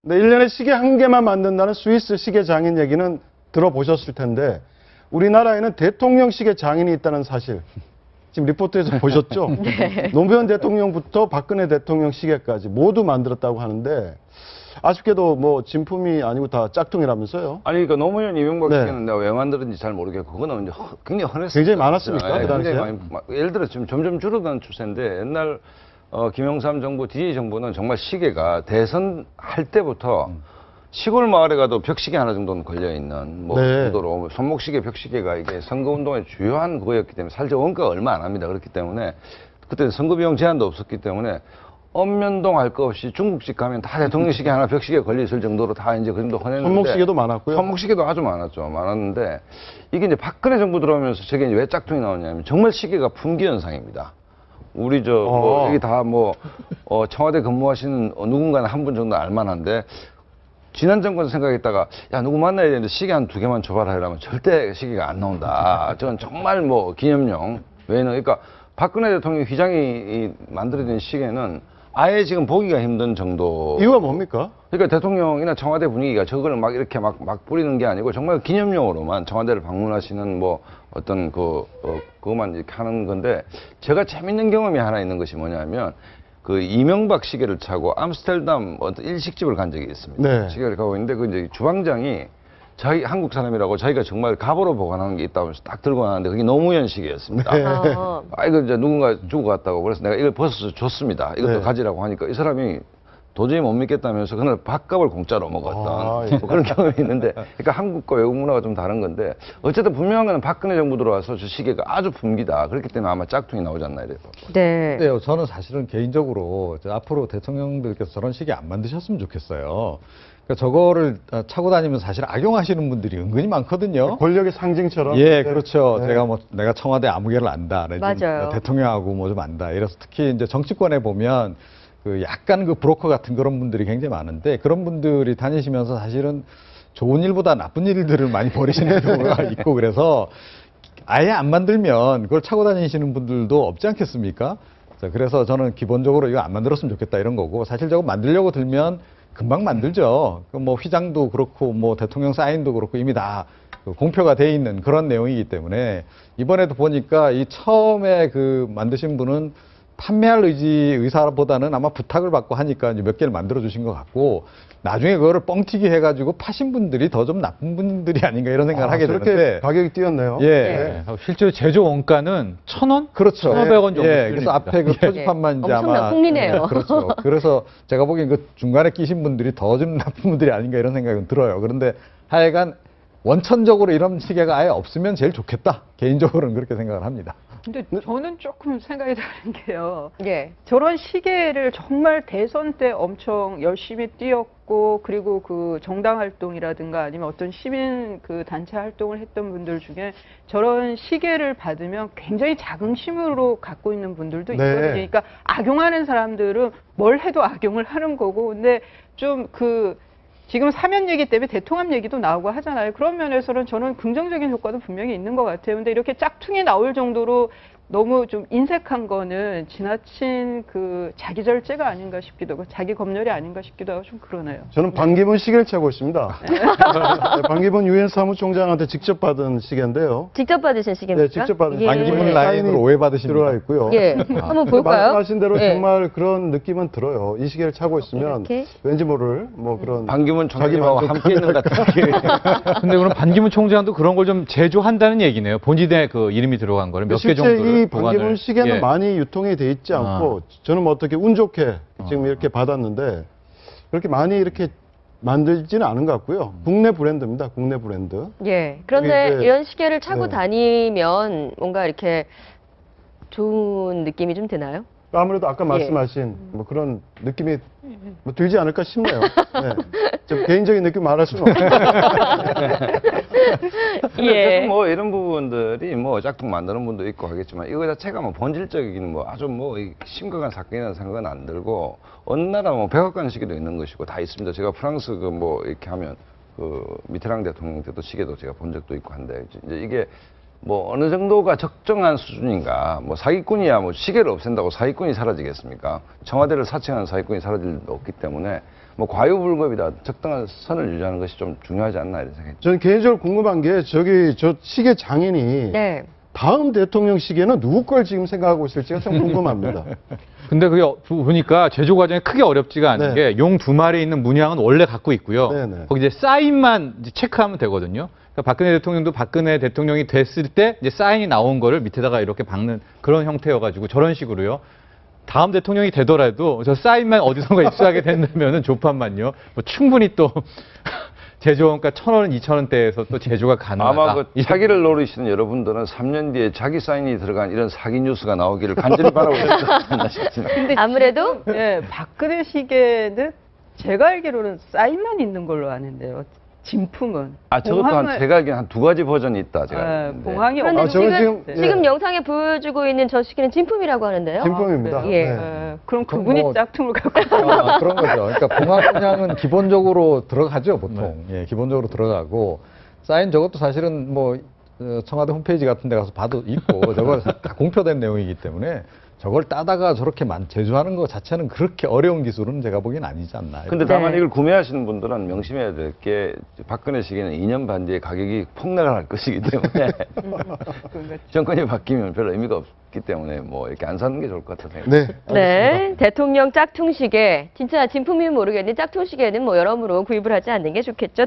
근데 1년에 시계 한 개만 만든다는 스위스 시계 장인 얘기는 들어보셨을 텐데 우리나라에는 대통령 시계 장인이 있다는 사실 지금 리포트에서 보셨죠? 네. 노무현 대통령부터 박근혜 대통령 시계까지 모두 만들었다고 하는데 아쉽게도 뭐 진품이 아니고 다 짝퉁이라면서요? 아니, 그러니까 노무현 이명박 네. 시계는 내가 왜 만들었는지 잘 모르겠고, 그거는 이제 굉장히 흔했어요. 굉장히 많았습니까? 그 당시에? 굉장히 많이, 예를 들어 지금 점점 줄어드는 추세인데, 옛날, 김영삼 정부, DJ 정부는 정말 시계가 대선 할 때부터 시골 마을에 가도 벽시계 하나 정도는 걸려있는, 뭐, 네. 정도로 손목시계, 벽시계가 이게 선거운동의 주요한 그거였기 때문에, 실제 원가가 얼마 안 합니다. 그렇기 때문에, 그때 선거 비용 제한도 없었기 때문에, 읍면동 할 거 없이 중국집 가면 다 대통령 시계 하나 벽시계 걸려있을 정도로 다 이제 그 정도 흔했는데. 손목시계도 많았고요. 손목시계도 아주 많았죠. 많았는데, 이게 이제 박근혜 정부 들어오면서 저게 이제 왜 짝퉁이 나오냐면, 정말 시계가 품귀 현상입니다. 우리 뭐, 여기 다 뭐, 청와대 근무하시는 누군가는 한 분 정도 알만한데, 지난 정권 생각했다가, 야, 누구 만나야 되는데 시계 한 2개만 줘봐라 이러면 절대 시계가 안 나온다. 저건 정말 뭐, 기념용. 왜냐면, 그러니까, 박근혜 대통령 휘장이 만들어진 시계는 아예 지금 보기가 힘든 정도. 이유가 뭡니까? 그러니까 대통령이나 청와대 분위기가 저걸 막 이렇게 막 뿌리는 게 아니고 정말 기념용으로만 청와대를 방문하시는 뭐 어떤 그것만 이렇게 하는 건데 제가 재밌는 경험이 하나 있는 것이 뭐냐면 그 이명박 시계를 차고 암스테르담 어떤 일식집을 간 적이 있습니다. 네. 시계를 가고 있는데 그 이제 주방장이 자기 한국 사람이라고 자기가 정말 갑으로 보관하는 게 있다고 해서 딱 들고 나왔는데 그게 노무현 시계였습니다. 네. 아, 이거 이제 누군가 주고 갔다고 그래서 내가 이걸 벗어서 줬습니다. 이것도 네. 가지라고 하니까 이 사람이 도저히 못 믿겠다면서 그날 밥값을 공짜로 먹었던 예. 뭐 그런 경험이 있는데 그러니까 한국과 외국 문화가 좀 다른 건데 어쨌든 분명한 건 박근혜 정부 들어와서 저 시계가 아주 품기다. 그렇기 때문에 아마 짝퉁이 나오지 않나 이래요. 네. 근데요, 저는 사실은 개인적으로 앞으로 대통령들께서 저런 시계 안 만드셨으면 좋겠어요. 그러니까 저거를 차고 다니면 사실 악용하시는 분들이 은근히 많거든요. 권력의 상징처럼. 예, 그렇죠. 네. 내가 청와대 아무개를 안다. 맞아요. 대통령하고 뭐 좀 안다. 이래서 특히 이제 정치권에 보면 그 약간 그 브로커 같은 그런 분들이 굉장히 많은데 그런 분들이 다니시면서 사실은 좋은 일보다 나쁜 일들을 많이 벌이시는 경우가 있고 그래서 아예 안 만들면 그걸 차고 다니시는 분들도 없지 않겠습니까? 자, 그래서 저는 기본적으로 이거 안 만들었으면 좋겠다 이런 거고 사실 저거 만들려고 들면 금방 만들죠. 뭐 휘장도 그렇고 뭐 대통령 사인도 그렇고 이미 다 공표가 돼 있는 그런 내용이기 때문에 이번에도 보니까 이 처음에 그 만드신 분은 판매할 의사보다는 아마 부탁을 받고 하니까 이제 몇 개를 만들어 주신 것 같고 나중에 그거를 뻥튀기 해가지고 파신 분들이 더 좀 나쁜 분들이 아닌가 이런 생각을 하게 저렇게 되는데 가격이 뛰었네요. 예. 네. 실제로 제조 원가는 1,000원? 그렇죠. 1,500원 정도. 예, 그래서 앞에 그 표지판만 이제 엄청난 아마 폭리네요. 예, 그렇죠. 그래서 제가 보기엔 그 중간에 끼신 분들이 더 좀 나쁜 분들이 아닌가 이런 생각은 들어요. 그런데 하여간 원천적으로 이런 시계가 아예 없으면 제일 좋겠다. 개인적으로는 그렇게 생각을 합니다. 근데 저는 조금 생각이 다른 게요. 예. 저런 시계를 정말 대선 때 엄청 열심히 뛰었고 그리고 그 정당 활동이라든가 아니면 어떤 시민 그 단체 활동을 했던 분들 중에 저런 시계를 받으면 굉장히 자긍심으로 갖고 있는 분들도 네. 있거든요. 그러니까 악용하는 사람들은 뭘 해도 악용을 하는 거고 근데 좀 지금 사면 얘기 때문에 대통합 얘기도 나오고 하잖아요. 그런 면에서는 저는 긍정적인 효과도 분명히 있는 것 같아요. 근데 이렇게 짝퉁이 나올 정도로 너무 좀 인색한 거는 지나친 그 자기 절제가 아닌가 싶기도 하고 자기 검열이 아닌가 싶기도 하고 좀 그러네요. 저는 반기문 시계를 차고 있습니다. 네, 반기문 유엔 사무총장한테 직접 받은 시계인데요. 직접 받으신 시계입니까? 네, 직접 받은 예. 반기문 라인으로 오해받으신 들어가 있고요. 예. 한번 볼까요? 말씀하신 대로 예. 정말 그런 느낌은 들어요. 이 시계를 차고 있으면 이렇게? 왠지 모를 뭐 그런 반기문 자기 총장님하고 만족감을 함께 있는 것 같은 근데 그럼 반기문 총장도 그런 걸 좀 제조한다는 얘기네요. 본인의 그 이름이 들어간 거를 몇 개 실제 정도를 이 반기문 시계는 예. 많이 유통이 돼 있지 않고 저는 뭐 어떻게 운 좋게 지금 이렇게 받았는데 그렇게 많이 이렇게 만들지는 않은 것 같고요. 국내 브랜드입니다. 국내 브랜드. 예. 그런데 이게 이런 시계를 차고 네. 다니면 뭔가 이렇게 좋은 느낌이 좀 드나요? 아무래도 아까 말씀하신 뭐 그런 느낌이 뭐 들지 않을까 싶네요. 네. 좀 개인적인 느낌 말할 수는 없어요. 예. 뭐 이런 부분들이 뭐 짝퉁 만드는 분도 있고 하겠지만 이거 자체가 뭐 본질적인 뭐 아주 뭐 심각한 사건이라는 생각은 안 들고 어느 나라 뭐 백악관 시계도 있는 것이고 다 있습니다. 제가 프랑스 그 뭐 이렇게 하면 그 미테랑 대통령 때도 시계도 제가 본 적도 있고 한데 이제 이게 뭐 어느 정도가 적정한 수준인가 뭐 사기꾼이야 뭐 시계를 없앤다고 사기꾼이 사라지겠습니까? 청와대를 사칭하는 사기꾼이 사라질 일도 없기 때문에 뭐 과유불급이다 적당한 선을 유지하는 것이 좀 중요하지 않나 이런 생각이. 저는 개인적으로 궁금한 게 저 시계 장인이 네. 다음 대통령 시계는 누구 걸 지금 생각하고 있을지가 참 궁금합니다. 근데 그게 보니까 제조 과정이 크게 어렵지가 않은 네. 게 용 두 마리 있는 문양은 원래 갖고 있고요. 네, 네. 거기 이제 사인만 이제 체크하면 되거든요. 그러니까 박근혜 대통령도 박근혜 대통령이 됐을 때 이제 사인이 나온 거를 밑에다가 이렇게 박는 그런 형태여가지고 저런 식으로요. 다음 대통령이 되더라도 저 사인만 어디선가 입수하게 된다면은 조판만요. 뭐 충분히 또 제조원가 1,000원, 2,000원대에서 또 제조가 가능하다. 아마 그 사기를 노리시는 여러분들은 3년 뒤에 자기 사인이 들어간 이런 사기 뉴스가 나오기를 간절히 바라고 있지 않나 싶습니다. 근데 아무래도 예, 박근혜 시계는 제가 알기로는 사인만 있는 걸로 아는데요. 진품은. 아, 저것도 봉황을- 제가 알기엔 한 2가지 버전이 있다. 제가 예, 알기는데. 봉황이 그런데 아, 저는 지금 지금- 지금 예. 영상에 보여주고 있는 저 시계는 진품이라고 하는데요. 진품입니다. 그래요? 예. 네. 예, 그럼 그럼 그분이 뭐- 짝퉁을 갖고 그런 거죠. 그러니까 봉황문양은 기본적으로 들어가죠, 보통. 예, 기본적으로 들어가고 사인 저것도 사실은 뭐 청와대 홈페이지 같은 데 가서 봐도 있고 저거 다 공표된 내용이기 때문에 저걸 따다가 저렇게 제조하는 것 자체는 그렇게 어려운 기술은 제가 보기엔 아니지 않나. 근데 다만 네. 이걸 구매하시는 분들은 명심해야 될 게 박근혜 시기는 2년 반 뒤에 가격이 폭락을 할 것이기 때문에 정권이 바뀌면 별로 의미가 없기 때문에 뭐 이렇게 안 사는 게 좋을 것 같아요. 네. 네, 대통령 짝퉁 시계 진짜 진품이면 모르겠는데 짝퉁 시계는 뭐 여러모로 구입을 하지 않는 게 좋겠죠.